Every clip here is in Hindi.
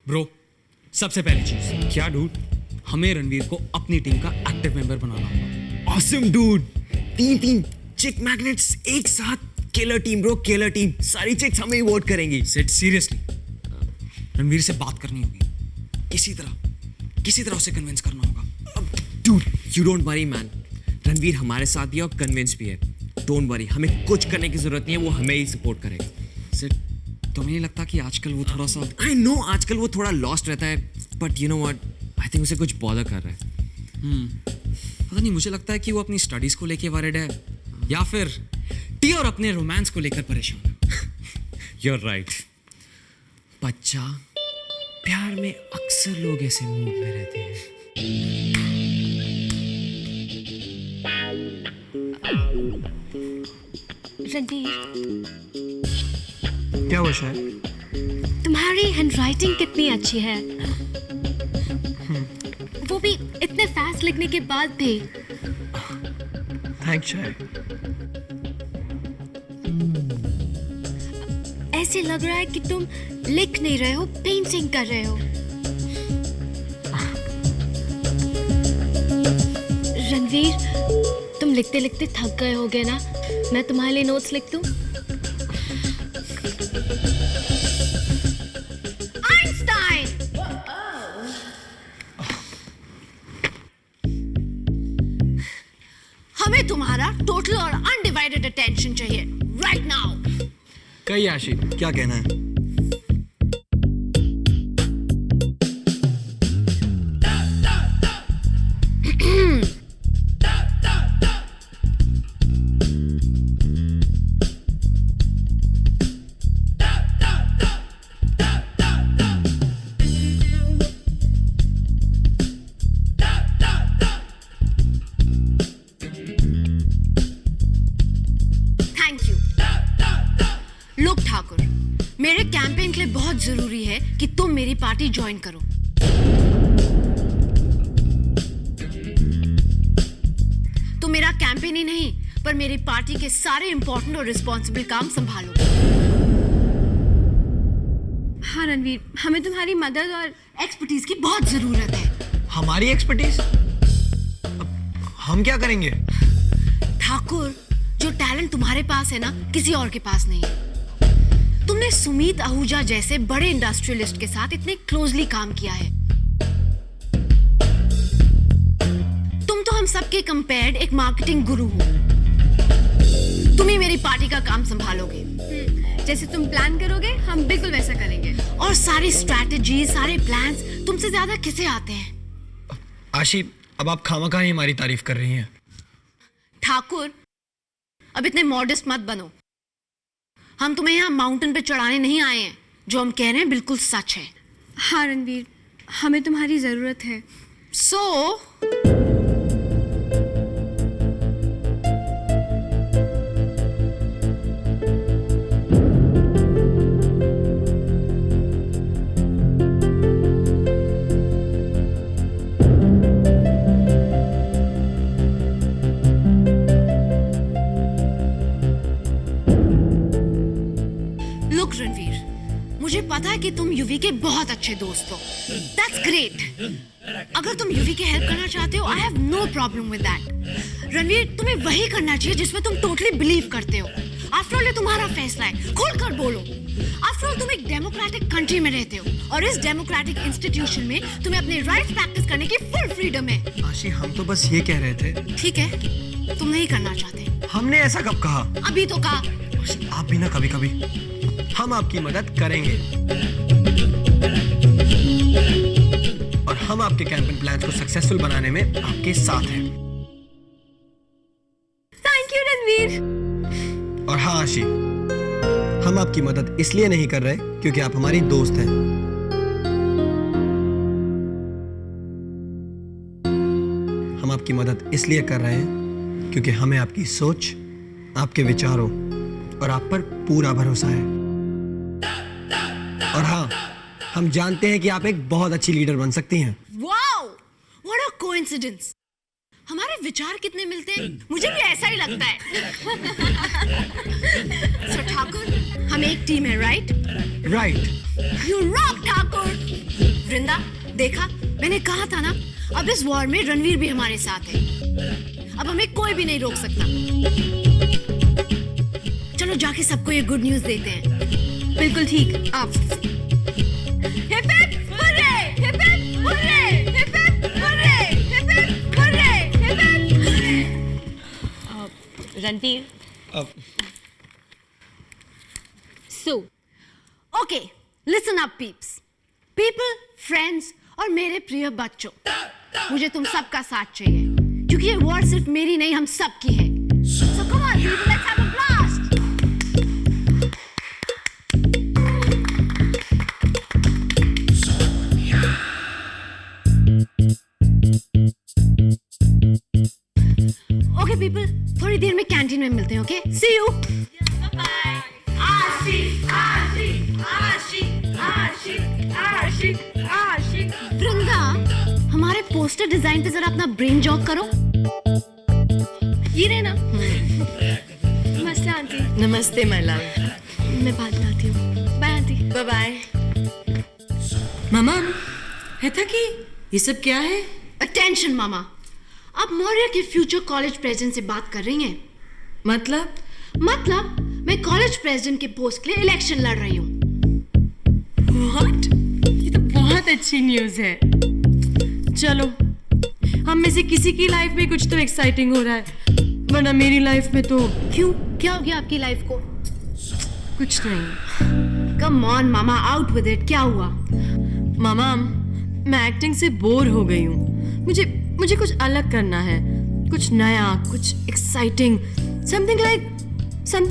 ब्रो, सबसे पहली चीज क्या डूड, हमें रणवीर को अपनी टीम का एक्टिव मेंबर बनाना होगा। ऑसम डूड, तीन चिक मैग्नेट्स एक साथ, killer team bro, killer team. सारी चिक्स हमें ही वोट करेंगी। सेट सीरियसली, रणवीर से बात करनी होगी, किसी तरह उसे कन्विंस करना होगा। Dude you don't worry man, Ranveer हमारे साथ भी है और कन्विंस भी है। डोंट वरी, हमें कुछ करने की जरूरत नहीं है, वो हमें ही सपोर्ट करेगा। सेट, तुम्हें नहीं लगता कि आजकल वो थोड़ा सा आई नो आजकल वो थोड़ा लॉस्ट रहता है, but you know what, I think उसे कुछ बॉदर कर रहा है। पता नहीं, मुझे लगता है कि वो अपनी स्टडीज को लेके वरिड है या फिर टी और अपने रोमांस को लेकर परेशान है। You're right. बच्चा, प्यार में अक्सर लोग ऐसे मूड में रहते हैं। रणवीर, क्या हुआ शायद? तुम्हारी हैंडराइटिंग कितनी अच्छी है, वो भी इतने फास्ट लिखने के बाद भी। थैंक्स शायद। ऐसे लग रहा है कि तुम लिख नहीं रहे हो, पेंटिंग कर रहे हो। रणवीर, तुम लिखते लिखते थक गए होगे ना, मैं तुम्हारे लिए नोट्स लिख दूं? आइंस्टाइन! हमें तुम्हारा टोटल और अनडिवाइडेड अटेंशन चाहिए राइट नाउ। कही आशी, क्या कहना है? लोक ठाकुर, मेरे कैंपेन के लिए बहुत जरूरी है कि तुम मेरी पार्टी ज्वाइन करो। तुम मेरा कैंपेन ही नहीं पर मेरी पार्टी के सारे इंपॉर्टेंट और रिस्पॉन्सिबल काम संभालोगे। हाँ रणवीर, हमें तुम्हारी मदद और एक्सपर्टीज की बहुत जरूरत है। हमारी एक्सपर्टीज? हम क्या करेंगे? ठाकुर, जो टैलेंट तुम्हारे पास है ना, किसी और के पास नहीं है। तुमने सुमित आहूजा जैसे बड़े इंडस्ट्रियलिस्ट के साथ इतने क्लोजली काम किया है। तुम तो हम सबके कंपेयर्ड एक मार्केटिंग गुरु हो। तुम ही मेरी पार्टी का काम संभालोगे। जैसे तुम प्लान करोगे, हम बिल्कुल वैसा करेंगे। और सारी स्ट्रैटेजी, सारे प्लान्स तुमसे ज्यादा किसे आते हैं? आशी, अब आप खामखा ही हमारी तारीफ कर रही हैं। ठाकुर, अब इतने मॉडेस्ट मत बनो। हम तुम्हें यहाँ माउंटेन पे चढ़ाने नहीं आए हैं। जो हम कह रहे हैं बिल्कुल सच है। हाँ रणवीर, हमें तुम्हारी जरूरत है। लुक रणवीर, मुझे पता है कि तुम युवी के बहुत अच्छे दोस्त हो। That's great. अगर तुम युवी की हेल्प करना चाहते हो, I have no problem with that. Ranveer, तुम्हें वही करना चाहिए जिसमें तुम टोटली बिलीव करते हो। आफ्टर ऑल ये तुम्हारा फैसला है, खोलकर बोलो। आफ्टर ऑल तुम एक डेमोक्रेटिक कंट्री में रहते हो और इस डेमोक्रेटिक इंस्टीट्यूशन में तुम्हें अपने राइट्स प्रैक्टिस करने की फुल फ्रीडम है। आशी, हम तो बस ये कह रहे थे। ठीक है, तुम नहीं करना चाहते। हमने ऐसा कब कहा? अभी तो कहा। आशी, आप भी ना कभी कभी। हम आपकी मदद करेंगे और हम आपके कैंपेन प्लान्स को सक्सेसफुल बनाने में आपके साथ हैं। Thank you Ranveer. और हाँ आशी, हम आपकी मदद इसलिए नहीं कर रहे क्योंकि आप हमारी दोस्त हैं। हम आपकी मदद इसलिए कर रहे हैं क्योंकि हमें आपकी सोच, आपके विचारों और आप पर पूरा भरोसा है। और हाँ, हम जानते हैं कि आप एक बहुत अच्छी लीडर बन सकती हैं। Wow, what a coincidence. हमारे विचार कितने मिलते हैं, मुझे भी ऐसा ही लगता है। सो ठाकुर, हम एक टीम है, right? Right. You rock Thakur. Vrinda, देखा, मैंने कहा था ना, अब इस वॉर में रणवीर भी हमारे साथ है। अब हमें कोई भी नहीं रोक सकता। चलो जाके सबको ये गुड न्यूज़ देते हैं। बिल्कुल ठीक, आप। Hip hip hurray, hip hip hurray, hip hip hurray, hip hip hurray, hip hip hurray. Ranveer, So, okay, listen up peeps. People, friends और मेरे प्रिय बच्चों, मुझे तुम सबका साथ चाहिए, क्योंकि ये वॉर सिर्फ मेरी नहीं, हम सबकी है। So come on, people, let's have a blast. Okay, people, थोड़ी देर में कैंटीन में मिलते हैं, okay? See you. वृंदा, हमारे पोस्टर डिजाइन पे जरा अपना ब्रेन जॉग करो। ये रहे ना। नमस्ते आंटी। नमस्ते माय लव। मैं बाद में आती हूँ। Bye aunty. Bye bye. मामा, है था कि ये सब क्या है? अटेंशन मामा, आप मौर्य के फ्यूचर कॉलेज प्रेसिडेंट से बात कर रही हैं। मतलब मैं कॉलेज प्रेसिडेंट के पोस्ट के लिए इलेक्शन लड़ रही हूँ। व्हाट? ये तो बहुत अच्छी न्यूज़ है। चलो, हम में से किसी की लाइफ में कुछ तो एक्साइटिंग हो रहा है, वरना मेरी लाइफ में तो क्यों, क्या हो गया आपकी लाइफ को? कुछ नहीं। Come on mama, out with it. क्या हुआ? मामा, मैं एक्टिंग से बोर हो गई हूँ। मुझे कुछ अलग करना है, कुछ नया, कुछ एक्साइटिंग, समथिंग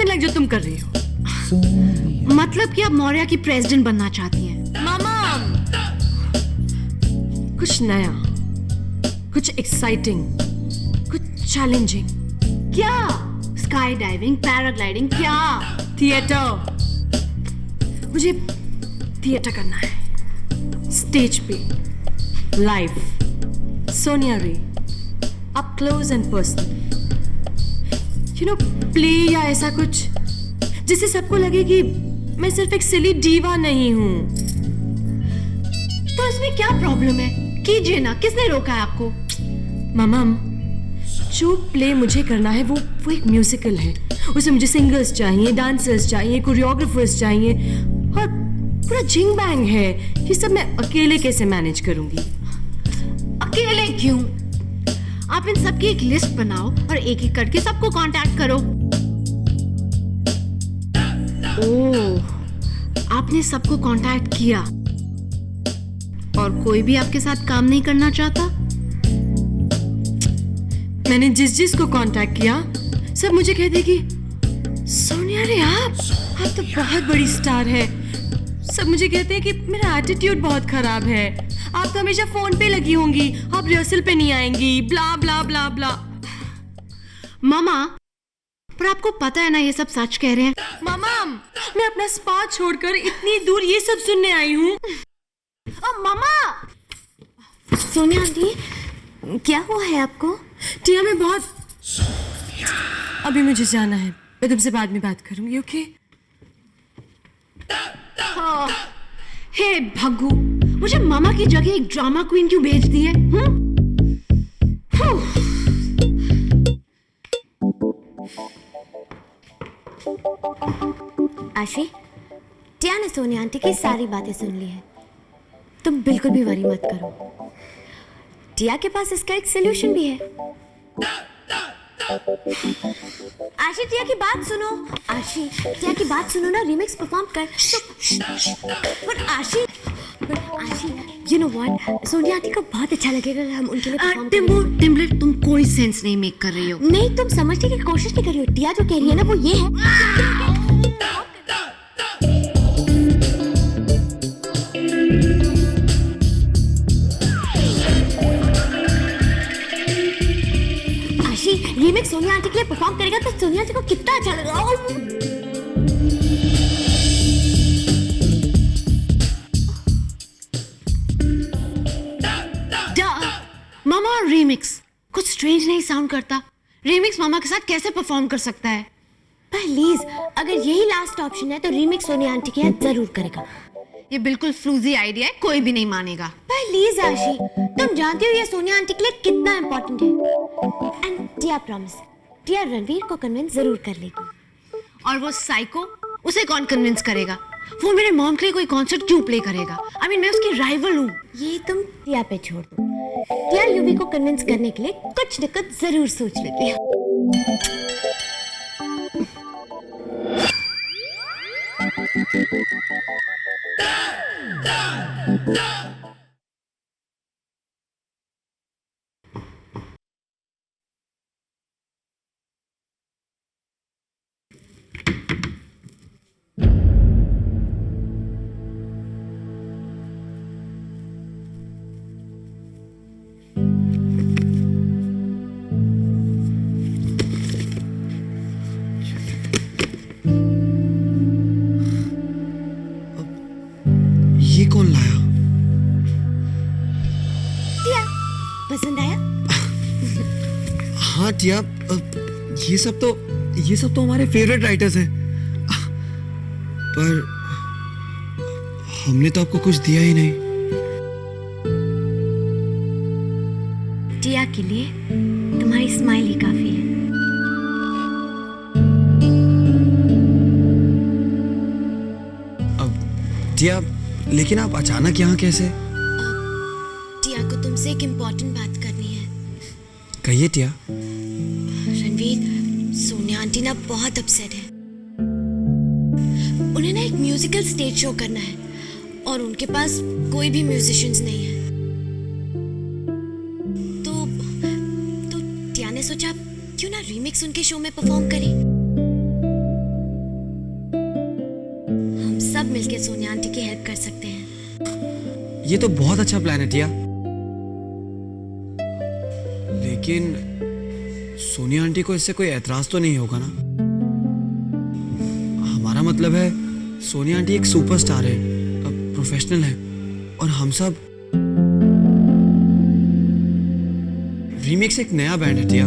लाइक जो तुम कर रही हो। मतलब कि आप मौर्य की प्रेसिडेंट बनना चाहती हैं? मामा, कुछ नया, कुछ एक्साइटिंग, कुछ चैलेंजिंग। क्या? स्काई डाइविंग, पैराग्लाइडिंग, क्या? थिएटर। मुझे थिएटर करना है, स्टेज पे, लाइव, सोनिया रे, up close and personal. You know, play या ऐसा कुछ जिससे सबको लगे कि मैं सिर्फ एक सिली डीवा नहीं हूँ। तो इसमें क्या प्रॉब्लम है? कीजिए ना, किसने रोका है आपको? मामा, जो प्ले मुझे करना है वो एक म्यूजिकल है। उसमें मुझे सिंगर्स चाहिए, डांसर्स चाहिए, कोरियोग्राफर्स चाहिए और पूरा जिंग बैंग है। ये सब मैं अकेले कैसे मैनेज करूंगी? अकेले क्यों? आप इन सबकी एक लिस्ट बनाओ और एक एक करके सबको कांटेक्ट करो। ओह, आपने सबको कांटेक्ट किया और कोई भी आपके साथ काम नहीं करना चाहता? मैंने जिस को कांटेक्ट किया, सब मुझे कहते कि सोनिया रे, आप तो बहुत बड़ी स्टार है। सब मुझे कहते हैं कि मेरा एटीट्यूड बहुत खराब है, आप तो हमेशा फोन पे लगी होंगी, आप रिहर्सल पे नहीं आएंगी, ब्ला ब्ला ब्ला ब्ला। मामा, पर आपको पता है ना ये सब सच कह रहे हैं। मामा, मैं अपना स्पा छोड़कर इतनी दूर ये सब सुनने आई हूँ। मामा! सोनिया आंटी, क्या हुआ है आपको? टिया, मैं बहुत, अभी मुझे जाना है, मैं तुमसे बाद में बात करूंगी, ओके? हे भग्गू, मुझे मामा की जगह एक ड्रामा क्वीन क्यों भेज दी है? आशी, टिया ने सोनिया आंटी की सारी बातें सुन ली है। तुम बिल्कुल भी वरी मत करो, टिया के पास इसका एक सलूशन भी है। आशी, टिया की बात सुनो। आशी, टिया की बात सुनो ना, रिमिक्स परफॉर्म कर। पर आशी, you know what, Sonia aunty को बहुत अच्छा लगेगा अगर हम उनके लिए परफॉर्म करें। टिम्बलेट, तुम कोई सेंस नहीं मेक कर रही हो। नहीं, तुम समझने की कोशिश नहीं कर रही हो। टिया जो कह रही है ना वो ये है। आशी, रीमिक्स सोनिया आंटी के लिए परफॉर्म करेगा तो सोनिया आंटी को कितना अच्छा लगेगा। मामा, रीमिक्स कुछ स्ट्रेंज नहीं साउंड करता? रीमिक्स मामा के साथ कैसे परफॉर्म कर सकता है? प्लीज, अगर यही लास्ट ऑप्शन है तो रीमिक्स सोनिया आंटी के यहाँ जरूर करेगा। ये बिल्कुल फ्लूजी आइडिया है, कोई भी नहीं मानेगा। प्लीज आशी, तुम जानती हो ये सोनिया आंटी के लिए कितना इम्पोर्टेंट है। एंड टिया प्रॉमिस, टिया रणवीर को कन्विंस जरूर कर लेगी। और वो साइको, उसे कौन कन्विंस करेगा? वो मेरे मॉम के लिए कोई कॉन्सर्ट क्यों प्ले करेगा? I mean, मैं उसकी राइवल हूँ। ये तुम टिया पे छोड़ दो, टिया यूवी को कन्विंस करने के लिए कुछ न कुछ जरूर सोच लेगी। ये कौन लाया? टिया, पसंद आया? हाँ टिया, ये सब तो हमारे फेवरेट राइटर्स हैं, पर हमने तो आपको कुछ दिया ही नहीं। टिया के लिए तुम्हारी स्माइल ही काफी है। टिया, लेकिन आप अचानक यहाँ कैसे? टिया को तुमसे एक इम्पोर्टेंट बात करनी है। कहिए टिया। रणवीर, सोनिया आंटी ना बहुत अपसेट है। उन्हें ना एक म्यूजिकल स्टेज शो करना है और उनके पास कोई भी म्यूजिशियंस नहीं है। तो टिया ने सोचा क्यों ना रीमिक्स उनके शो में परफॉर्म करें। हम सब मिलके सोनिया आंटी की हेल्प कर सकते हैं। ये तो बहुत अच्छा प्लान है टिया, लेकिन सोनिया आंटी को इससे कोई एतराज तो नहीं होगा ना? हमारा मतलब है, सोनिया आंटी एक सुपरस्टार है, प्रोफेशनल है, और हम सब रीमिक्स एक नया बैंड है टिया,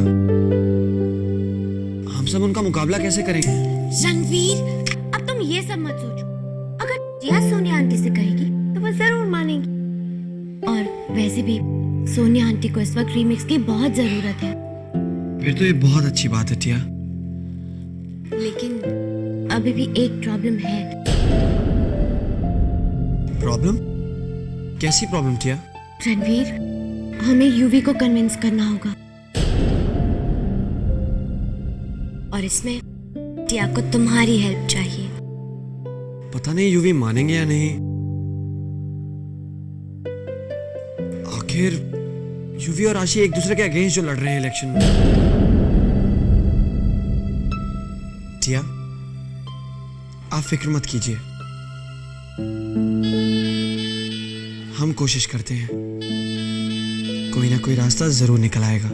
हम सब उनका मुकाबला कैसे करेंगे? रणवीर, अब तुम ये सब मत सोचो। अगर टिया सोनिया आंटी से कहेगी तो वो जरूर मानेंगी। और वैसे भी सोनिया आंटी को इस वक्त रीमिक्स की बहुत जरूरत है। फिर तो ये बहुत अच्छी बात है टिया। लेकिन अभी भी एक प्रॉब्लम है। प्रॉब्लम? कैसी प्रॉब्लम टिया? रणवीर, हमें यूवी को कन्विंस करना होगा, और इसमें टिया को तुम्हारी हेल्प चाहिए। पता नहीं यूवी मानेंगे या नहीं। आखिर यूवी और आशी एक दूसरे के अगेंस्ट जो लड़ रहे हैं इलेक्शन में। टिया, आप फिक्र मत कीजिए, हम कोशिश करते हैं, कोई ना कोई रास्ता जरूर निकल आएगा।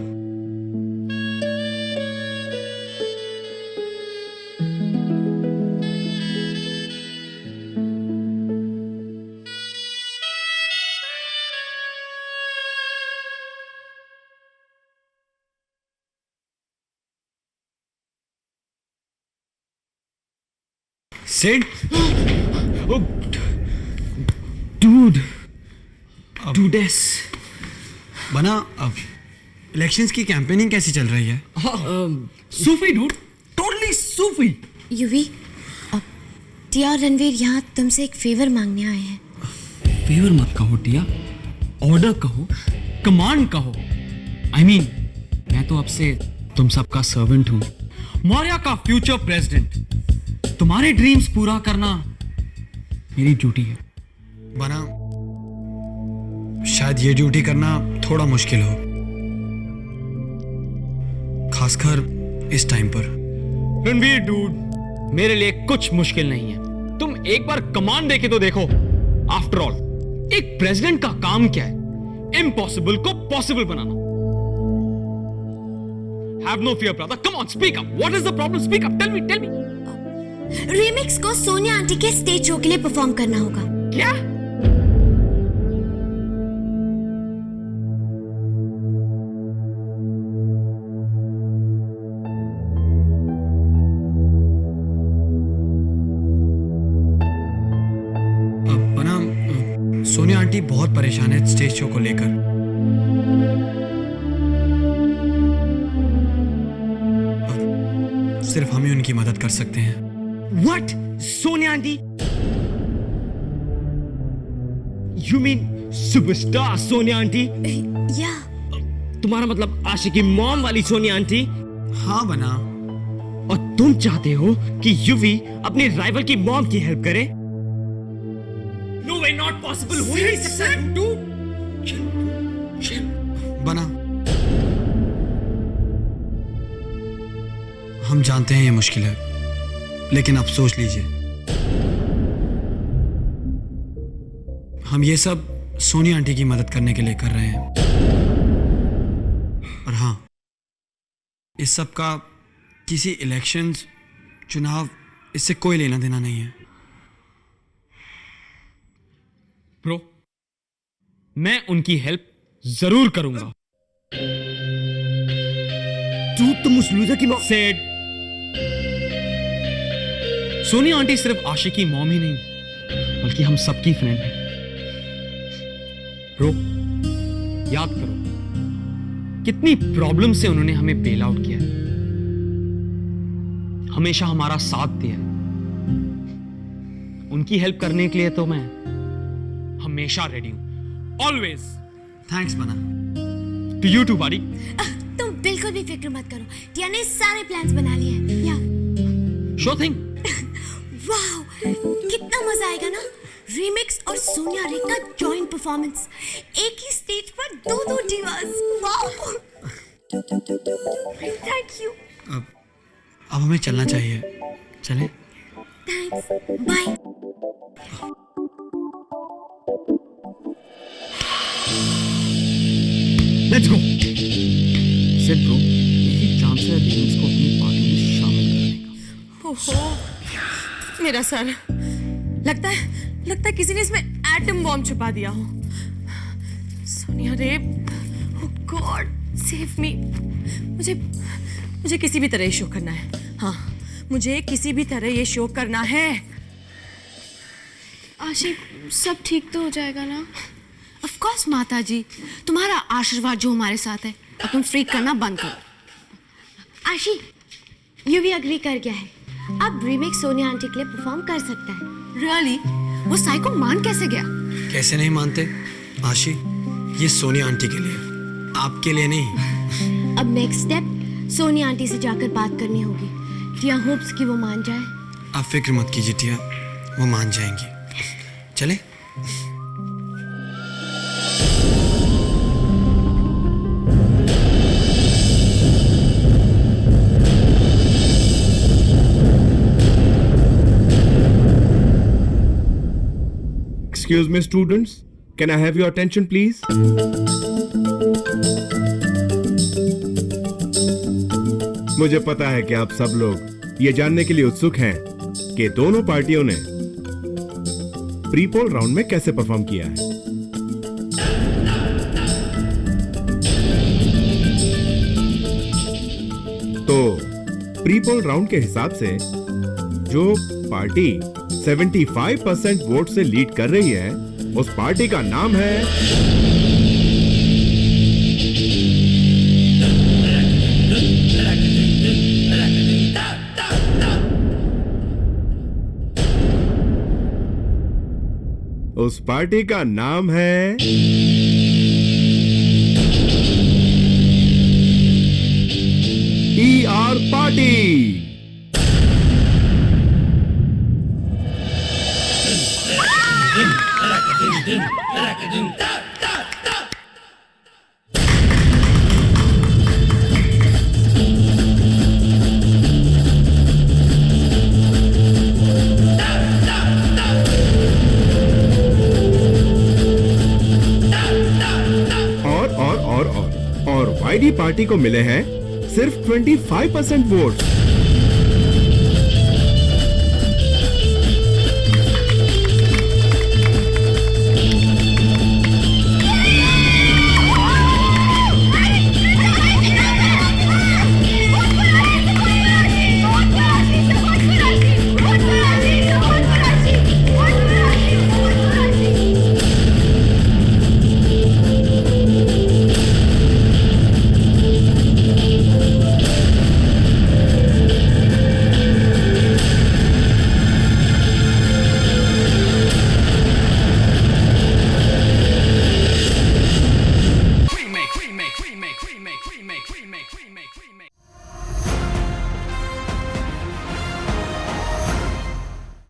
Sid? Oh, dude. Dudes. बना, अब इलेक्शंस की कैंपेनिंग कैसी चल रही है? Sufi, dude. Totally Sufi. UV, अब टिया और रणवीर यहाँ तुमसे एक फेवर मांगने आए हैं। फेवर मत कहो टिया, ऑर्डर कहो, कमांड कहो। I mean, मैं तो अब से तुम सबका सर्वेंट हूँ, मौर्य का फ्यूचर प्रेसिडेंट। तुम्हारे ड्रीम्स पूरा करना मेरी ड्यूटी है। बना, शायद ये ड्यूटी करना थोड़ा मुश्किल हो, खासकर इस टाइम पर। रणवीर डूड, मेरे लिए कुछ मुश्किल नहीं है। तुम एक बार कमांड देके तो देखो। आफ्टर ऑल, एक प्रेसिडेंट का काम क्या है? इम्पॉसिबल को possible banana. Have no fear, brother. Come on, speak up. What is the problem? Speak up. Tell me, tell me. Remix को सोनिया आंटी के स्टेज शो के लिए परफॉर्म करना होगा। क्या? सोनिया आंटी बहुत परेशान है स्टेज शो को लेकर। अब सिर्फ हम ही उनकी मदद कर सकते हैं। What? Sonia aunty? You mean superstar Sonia aunty? या तुम्हारा मतलब आशिकी मॉम वाली सोनिया आंटी? हाँ बना। और तुम चाहते हो कि युवी अपने राइवल की मॉम की हेल्प करे? No way, not possible. हो ही नहीं सकता तू। बना, हम जानते हैं ये मुश्किल है, लेकिन आप सोच लीजिए, हम ये सब सोनिया आंटी की मदद करने के लिए कर रहे हैं। और हाँ, इस सब का किसी इलेक्शंस, चुनाव, इससे कोई लेना देना नहीं है। ब्रो, मैं उनकी हेल्प जरूर करूंगा। तुम उस लूजर की मॉम सेड सोनिया आंटी सिर्फ आशिकी मॉम ही नहीं, बल्कि हम सबकी फ्रेंड है। ब्रो, याद करो कितनी प्रॉब्लम से उन्होंने हमें बेल आउट किया है, हमेशा हमारा साथ दिया है। उनकी हेल्प करने के लिए तो मैं हमेशा रेडी हूं, ऑलवेज। थैंक्स बना। टू यू टू बारी। तुम बिल्कुल भी फिक्र मत करो, टिया ने सारे प्लान्स बना लिए हैं। या श्योर थिंग। वाओ, कितना मजा आएगा ना, रीमिक्स और सोनिया रे का जॉइंट परफॉर्मेंस, एक ही स्टेज पर दो डिवास। Wow, thank you. अब हमें चलना चाहिए, चलें? Thanks, bye. Let's go. Said bro, यही चांस है रीमिक्स को अपनी पार्टी में शामिल करने का। ओहो, मेरा सर। लगता है किसी ने इसमें एटम बॉम्ब छुपा दिया हो। सोनिया रे, ओह गॉड, सेव मी। मुझे किसी भी तरह ये शो करना है। हाँ, मुझे किसी भी तरह ये शो करना है। आशी, सब ठीक तो हो जाएगा ना? ऑफ कोर्स माता जी, तुम्हारा आशीर्वाद जो हमारे साथ है। अब तुम फ्रीक करना बंद करो। आशी, ये भी अग्री कर गया है, अब रीमिक्स सोनिया आंटी के लिए परफॉर्म कर सकता है। रियली? वो साइको मान कैसे गया? कैसे नहीं मानते आशी, ये सोनिया आंटी के लिए, आपके लिए नहीं। अब नेक्स्ट स्टेप सोनिया आंटी से जाकर बात करनी होगी। टिया होप्स कि वो मान जाए। आप फिक्र मत कीजिए टिया, वो मान जाएंगी। चले? Excuse me, students. Can I have your attention, please? मुझे पता है कि आप सब लोग ये जानने के लिए उत्सुक हैं कि दोनों पार्टियों ने प्री पोल राउंड में कैसे परफॉर्म किया है। तो प्री पोल राउंड के हिसाब से जो पार्टी 75% वोट से लीड कर रही है, उस पार्टी का नाम है ER पार्टी। और YD पार्टी को मिले हैं सिर्फ 25% वोट्स।